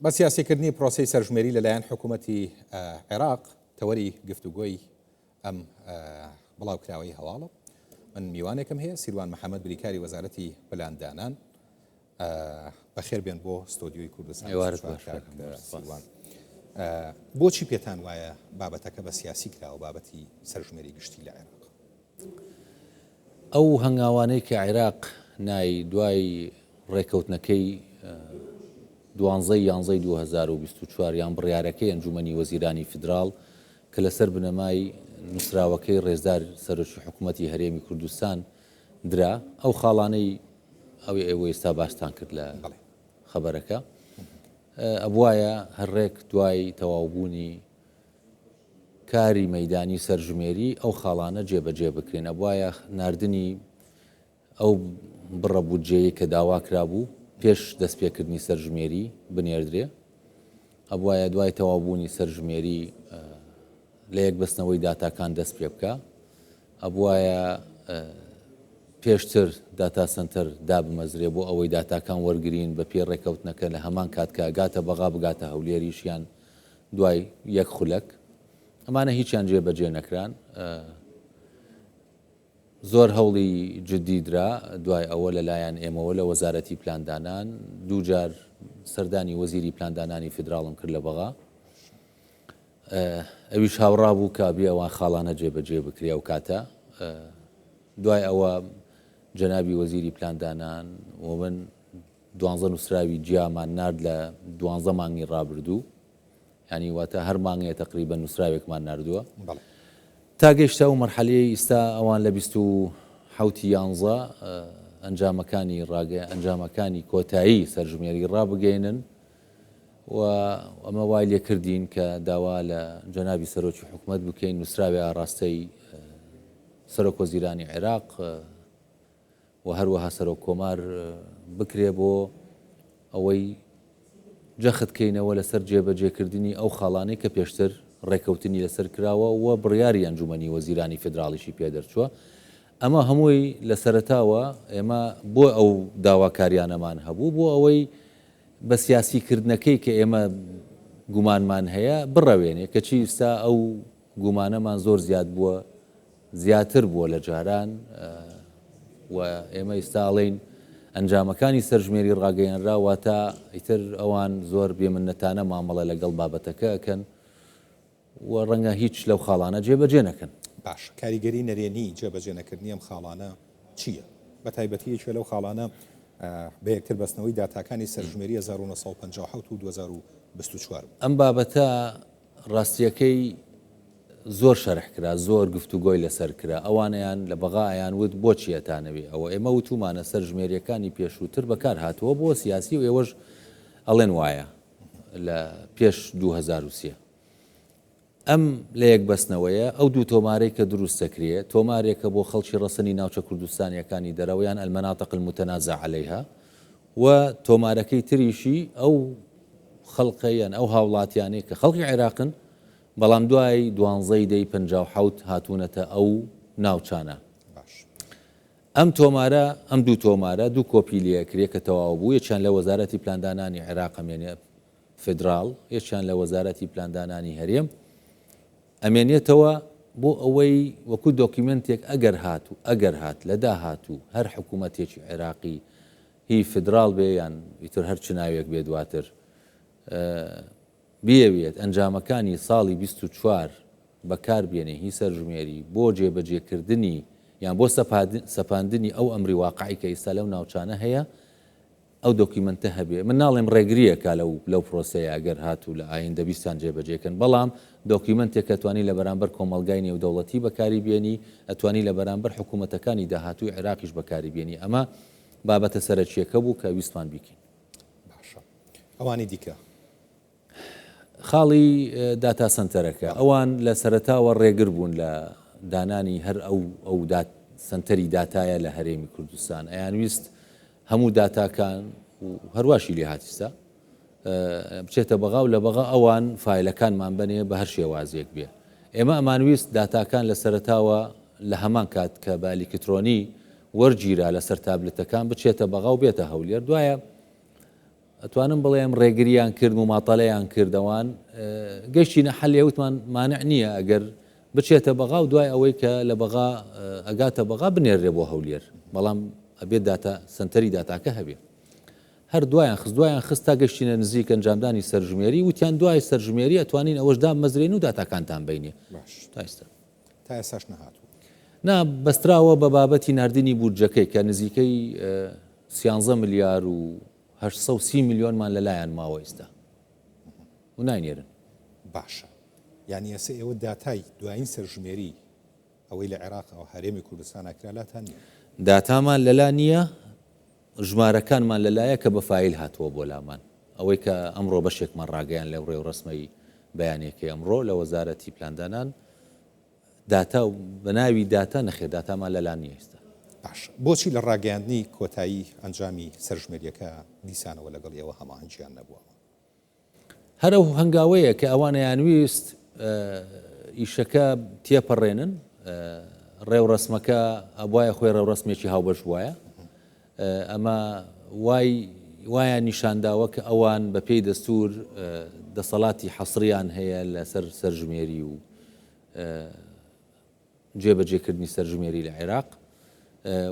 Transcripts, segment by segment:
بە سیاسیکردنی پرۆسی سەرژمێری لەلایەن حکوومەتی عێراق تەوەری گفتوگۆی ئەم بڵاوکراوەی هەواڵە. من میوانێکم هەیە، سیروان محەممەد بریکاری وەزارەتی پلاندانان. بەخێر بێن بۆ ستۆدیۆی کوردستان. سیروان، بۆچی پێتان وایە بابەتەکە بە سیاسی کراوە بابەتی سەرژمێری گشتی لە عێراق؟ ئەو هەنگاوانەی کە عێراق نای دوای ڕێکەوتنەکەی 12/11 2024 یان بڕیارەکەی ئەنجومەنی وەزیرانی فیدراڵ کە لەسەر بنەمای نووسراوەکەی ڕێزدار سەرۆکی حکوومەتی هەرێمی کوردستان درا، ئەو خاڵانەی ئێوە ئێستا باشتان کرد لە خەبەرەکە، ئەبوایە هەرڕێک دوای تەواوبوونی کاری مەیدانی سەرژمێری ئەو خاڵانە جێبەجێ بکرێن، ئەبوایە ناردنی ئەو بڕە بودجەیە کە داوا کرابوو پێش دەستپێکردنی سەرژمێری بنێردرێ، ئەبوایە دوای تەواوبوونی سەرژمێری لە یەک بەستنەوەی داتاکان دەست پێ بکە، ئەبوایە پێشتر داتا سنتەر دابمەزرێ بۆ ئەوەی داتاکان وەرگرین بە پێ ڕێکەوتنەکە لە هەمان کاتکە گاتە بەغا بگاتە هەولێریشیان دوای یەک خولەک. ئەمانە هیچیان جێبەجێ نەکران. زۆر هەوڵی جددی درا دوای ئەوە لەلایەن ئێمەوە لە وەزارەتی پلاندانان، دووجار سەردانی وەزیری پلاندانانی فیدراڵم کرد لە بەغا، ئەویش هاوڕا بوو کە بێ ئەوان خاڵانە جێبەجێ بکرێ و کاتە. دوای ئەوە جەنابی وەزیری پلاندانان و من 12 نووسراوی جیامان نرد لە 12 مانگی ڕابردوو، ینی واتە هەر مانگەیە تقریبا نووسراوێکمان نردووە تا گەیشتە و مەرحەلەیە ئیستا ئەوان لە 27/11 ئەنجامەکانی کۆتایی سەرژمێری ڕابگەێنن و ئەمە وای لێ کردین کە داوا لە جەنابی سەرۆکی حکوومەت بکەین نووسراوی ئاڕاستەی سەرۆک وەزیرانی عێراق و هەروەها سەرۆک کۆمار بکرێ بۆ ئەوەی جەختکەینەوە لەسەر جێبەجێکردنی ئەو خاڵانەی کە پێشتر ڕێکەوتنی لەسەر کراوە و بڕیاری ئەنجومەنی وەزیرانی فیدراڵیشی پێدەرچووە. ئەمە هەمووی لە سەرەتاوە ئێمە بۆ ئەو داواکاریانەمان هەبوو بۆ ئەوەی بە سیاسیکردنەکەی کە ئێمە گومانمان هەیە بڕەوێنێ، کەچی ئێستا ئەو گومانەمان زۆر زیاتر بووە لە جاران و ئێمە ئێستاڵین ئەنجامەکانی سەرژمێری ڕاگەیەنراوە تا ئیتر ئەوان زۆر بێمنەتانە مامەڵە لەگەڵ بابەتەکە ئەکەن و ڕەنگە هیچ لەو خاڵانە جێبەجێ نەکەن. باش، کاریگەری نەرێنی جێبەجێ نەکردنی ئەم خاڵانە چییە؟ بە تایبەتیەکێ لەو خاڵانە بە یەکتر بەستنەوەی داتاکانی سەرژمێری 1950 و 2024. ئەم بابەتە ڕاستیەکەی زۆر شەرح کرا، زۆر گفتوگۆی لەسەر کرا، ئەوانیان لە بەغایان وت بۆچیەتانەوێ ئەوە ئێمە وتومانە سەرژمێریەکانی پێشووتر بەکار هاتووە بۆ سیاسی و ئێوەش ئەڵێن وایە لە پێش 2023. ئەم لە یەک بەستنەوەیە ئەو دوو تۆمارەی کە دروست دەکرێ، تۆمارێکە بۆ خەڵکی ڕەسەنی ناوچە کوردستانیەکانی دەرەوەیان المەناطق المتەنازع عەلەیها و تۆمارەکەی تریشی ئەو خەڵقەیان ئەو هاوڵاتیانەی کە خەڵکی عێراقن بەڵام دوای 12/57 هاتوونەتە ئەو ناوچانە. ئەم دوو تۆمارە دوو کۆپی لێکرێ کە تەواو بوو، یەکیان لە وەزارەتی پلاندانانی عێراق ئەمێنێ فیدراڵ، یەکیان لە وەزارەتی پلاندانانی هەرێم ئەمێنێتەوە بۆ ئەوەی وەکو دۆکیمنتێک ئەگەر هات لە داهاتوو هەر حکوومەتێکی عێراقی هی فیدراڵ بێ یان ئیتر هەر چ ناوێک بێ دواتر بێوێت ئەنجامەکانی ساڵی 24 بەکاربێنێ هی سەرژمێری بۆ جێبەجێکردنی یان بۆ سەپاندنی ئەو ئەمری واقعی کە ئێستا لەو ناوچانە هەیە ئەو دۆکیمنتە هەبێ. من ناڵێم ڕێگریەکە لەو پرۆسەیە ئەگەر هاتوو لە ئایندە بیستان جێبەجێکن، بەڵام دۆکیمنتێک ئەتوانی لە بەرامبەر کۆمەلگای نێودەوڵەتی بەکاری بێنی، ئەتوانی لە بەرامبەر حکوومەتەکانی داهاتووی عێراقیش بەکاری بێنی. ئەمە بابەتە سەرەکیەکە بوو کە ویستمان بیکەین. باشە، ئەوانی دیکە خاڵی داتا سنتەرەکە، ئەوان لە سەرەتاوە ڕێگر بوون لە دانانی هەر ئەو سنتەری داتایە لە هەرێمی کوردستان. ئەیانویست هەموو داتاکان و هەرواشی لێ هاتیستا بچێتە بەغا و لە بەغا ئەوان فایلەکانمان بنێ بە هەر شێوازێک بێ. ئێمە ئەمانویست داتاکان لە سەرەتاوە لە هەمان کات کە بە ئەلیکترۆنی وەرگیرا لەسەر تابلتەکان بچێتە بەغا و بێتە هەولێر، دوایە ئەتوانم بڵێم ڕێگریان کرد و ماتەڵەیان کردەوان گەشتی نەحەل وتمان مانع نییە ئەگەر بچێتە بەغا و دوای ئەوەی کە لە بەغا ئەگاتە بەغا بنێرێ بۆ هەولێر بەڵام ئەبێت داتا سنتەری داتاکە هەبێ هەر دوایان خست تا گەشتینە نزیک ئەنجامدانی سەرژمێری وتیان دوای سەرژمێری ئەتوانین ئەوەشدا مەزرێن و داتاکانتان بینێ تا ئێستاش نەهاتوو نا بەستراوە بە بابەتی نردنی بودجەکەی کە نزیکەی 13 ملیار و 830 میلیۆنمان لەلایەن ماوە ئێستا و ناینێرن باشە یعنی ئێستا ئێوە داتای دوایین سەرژمێری ئەوەی لە عێراق ئەو هەرێمی کوردستان ئاکرالاتان نیە داتامان لەلا نییە ژمارەکانمان لەلایە کە بە فایل هاتووە بۆ لامان ئەوەی کە ئەمڕۆ بەشێکمان ڕاگەیان لە ڕێ و ڕسمەی بەیانێکی ئەمڕۆ لە وەزارەتی پلاندانان داتا و بە ناوی داتا نەخێ داتامان لەلا نیە ئێستا باش بۆچی لە ڕاگەیاندنی کۆتایی ئەنجامی سەرژمێریەکە دیسانەوە لەگەڵ ئێوە هەماهەنگیان نەبووە هەرە هەنگاوەیە کە ئەوانەیانویست ئیشەکە تێپەڕێنن ڕێوڕسمەکە ئەبواە خۆی ڕێوڕسمێکی هاوبەش وایە ئەمە وایە نیشانداوە کە ئەوان بە پێی دەستور دەسەڵاتی حەسریان هەیە لەسەر سەرژمێری و جێبەجێکردنی سەرژمێری لە عێراق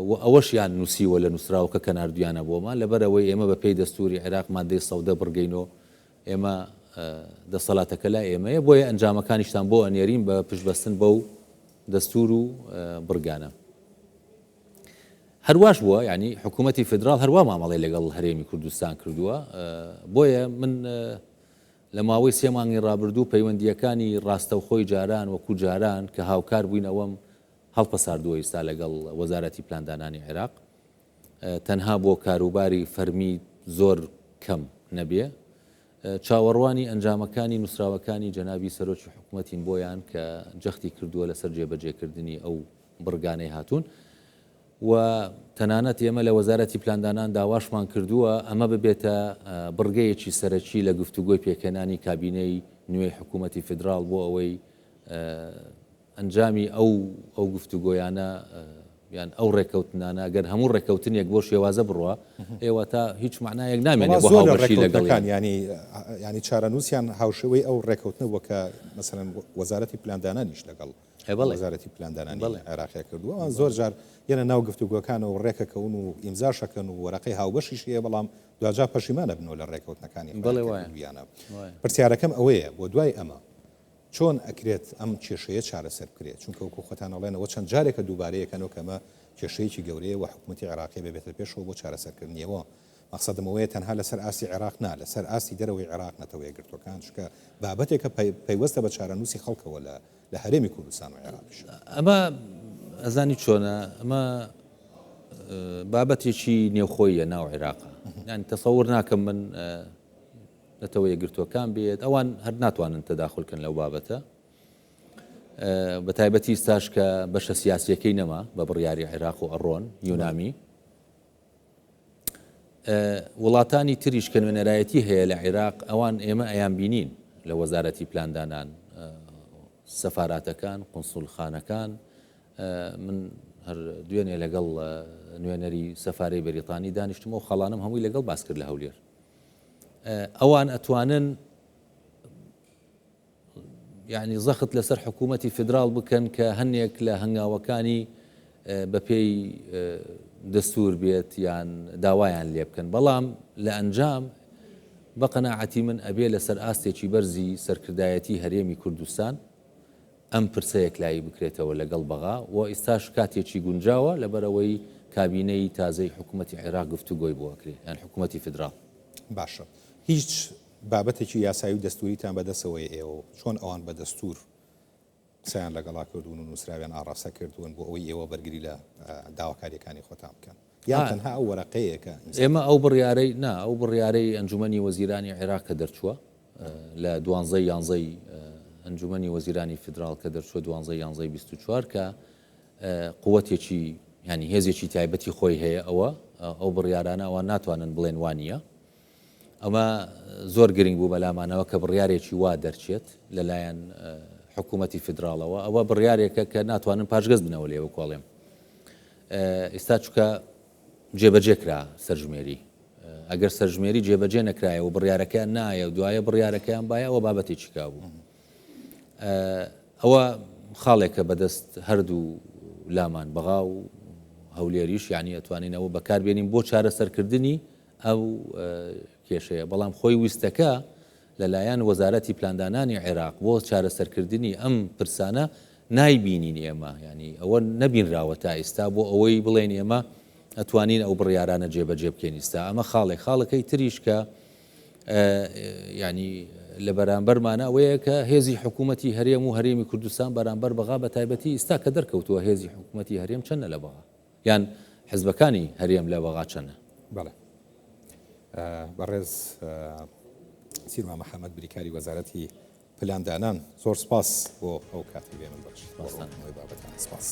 و ئەوەشیان نووسیوە لە نووسراوکە کە نردویانە بۆمان لەبەرەوەی ئێمە بە پێی دەستوری عێراق مادەی سەودە بڕگەینەوە ئێمە دەسەڵاتەکە لای ئێمەیە بۆیە ئەنجامەکانیشتان بۆ ئەنێرین بە پشتبەستن بەو دەستور و بڕگانە هەرواش بووە ینی حکوومەتی فدرال هەروە مامەڵی لەگەڵ هەرێمی کوردستان کردووە بۆیە من لە ماوەی 3 مانگی ڕابردوو پەیوەندیەکانی ڕاستەوخۆی جاران وەکو جاران کە هاوکار بووین ئەوەم هەڵپەساردووە ئێستا لەگەڵ وەزارەتی پلاندانانی عێراق تەنها بۆ کاروباری فەرمی زۆر کەم نەبێ چاوەڕوانی ئەنجامەکانی نووسراوەکانی جەنابی سەرۆکی حکوومەتین بۆیان کە جەختی کردووە لەسەر جێبەجێکردنی ئەو بڕگانەی هاتوون و تەنانەت ئێمە لە وەزارەتی پلاندانان داواشمان کردووە ئەمە ببێتە بڕگەیەکی سەرەکی لە گفتوگۆی پێکەنانی کابینەی نوێی حکوومەتی فدرال بۆ ئەوەی ئەنجامی ئەو گفتوگۆیانە یان ئەو ڕێکەوتنانە گەر هەموو ڕێکەوتنێک بۆ شێوازە بڕوە ئێوە تا هیچ معنایەک نامێنێ بۆ هاوبەشی لەگەڵ ینی چارەنووسیان هاوشەوەی ئەو ڕێکەوتنە وەکە مەسەرەن وەزارەتی پلاندانانیش لەگەڵ وەزارەتی پلاندانانی عێراقی کردووە زۆر جار یەنە ناو گفتوگۆکان و ڕێکەکەون و ئیمزاشەکەن و وەرەقەی هاوبەشیش هەیە بەڵام دوجار پەشیمانە بنەوە لە ڕێکەوتنەکانی بڵێوانە پرسیارەکەم ئەوەیە بۆ دوای ئەمە چۆن ئەکرێت ئەم کێشەیە چارەسەر بکرێت چونکە وەکو خۆتانەڵێنەوە چەند جارێکە دووبارەیەکەنەوە کەمە کێشەیەکی گەورەیە و حکوومەتی عێراقی ببێتە پێشەوە بۆ چارەسەرکردنیەوە مەقسەدمەوەیە تەنها لەسەر ئاسی عێراق نا لەسەر ئاسی دەرەوەی عێراق نەتەوە یەکگرتوەکان چکە بابەتێکە پەیوەستە بە چارەنووسی خەڵکەوە لە هەرێمی کوردستان و عێراقیش ئەمە ئەزانی چۆنە ئەمە بابەتێکی نێوخۆیە ناو عێراقا یان تەسەوور ناکەم من نەتەوە یەکگرتوەکان بێت ئەوان هەر ناتوانن تەداخلکن لەو بابەتە بە تایبەتی ئێستاش کە بەشە سیاسیەکەی نەما بە بڕیاری عێراق و ئەڕۆن یونامی وڵاتانی تریش کە نوێنەرایەتی هەیە لە عێراق ئەوان ئێمە ئەیان بینین لە وەزارەتی پلاندانان سەفاراتەکان قونسوڵخانەکان من هەر دوێنێ لەگەڵ نوێنەری سەفارەی بەریتانی دانیشتمە و خەڵانم هەمووی لەگەڵ باس کرد لە هەولێر ئەوان ئەتوانن یعنی زەخت لەسەر حکوومەتی فدرال بکەن کە هەنێک لە هەنگاوەکانی بەپێی دەستور بێت یان داوایان لێ بکەن بەڵام لە ئەنجام بە قەناعەتی من ئەبێ لەسەر ئاستێکی بەرزی سەرکردایەتی هەرێمی کوردستان ئەم پرسەیەک لای بکرێتەوە لەگەڵ بەغا و ئێستاش کاتێکی گونجاوە لەبەرەوەی کابینەی تازەی حکوومەتی عێراق گفتوگۆی بۆکرێ یان حکوومەتی فدرال باشە هیچ بابەتێکی یاسایی و دەستوریتان بەدەستەوەی ئێوە چۆن ئەوان بە دەستور قسەیان لەگەڵا کردوون و نووسراویان ئاڕاستە کردوون بۆ ئەوەی ئێوە بەرگری لە داواکاریەکانی خۆتان بکەن یان تەنها ئەو وەرەقەیەکە ئێمە ئەو بڕیارەی ئەو بڕیارەی ئەنجومەنی وەزیرانی عێراق کە دەرچووە لە 12 ئەنجومەنی وەزیرانی فدرال کە دەرچووە 12 کە قووەتێکی ینی هێزێکی تایبەتی خۆی هەیە ئەو بڕیارانە ئەوە ناتوانن بڵێن وانە ئەمە زۆر گرنگ بوو بەلامانەوە کە بڕیارێکی وا دەرچێت لەلایەن حکوومەتی فدراڵەوە ئەوە بڕیارێکە کە ناتوانن پاشگەز بنەوە لێوە کۆڵێم ئێستا چکە جێبەجێکرا سەرژمێری ئەگەر سەرژمێری جێبەجێ نەکرایە و بڕیارەکەیان نایە و دوایە بڕیارەکەیان باە ئەوە بابەتی چیکا بوو ئەوە خاڵێکە بەدەست هەردوو لامان بەغا و هەولێریش یعنی ئەتوانینەوە بەکاربێنین بۆ چارەسەرکردنی ئەو کێشەیە بەڵام خۆی ویستەکە لەلایەن وەزارەتی پلاندانانی عێراق بۆ چارەسەرکردنی ئەم پرسانە نایبینین ئێمە ینی ئەوە نەبینراوە تا ئێستا بۆ ئەوەی بڵێن ئێمە ئەتوانین ئەو بڕیارانە جێبەجێ بکەین ئێستا ئەمە خاڵەکەی تریش کە ینی لە بەرامبەرمانە ئەوەیە کە هێزی حکوومەتی هەرێم و هەرێمی کوردستان بەرامبەر بەغا بە تایبەتی ئێستا کە دەرکەوتووە هێزی حکوومەتی هەرێم چەندە لە بەغا یان حزبەکانی هەرێم لە بەغا چەندە بەڵێ بەڕێز سیروان محەممەد بریکاری وەزارەتی پلاندانان زۆر سپاس بۆ ئەو کاتی بێمن بەخش بابەتان سپاس.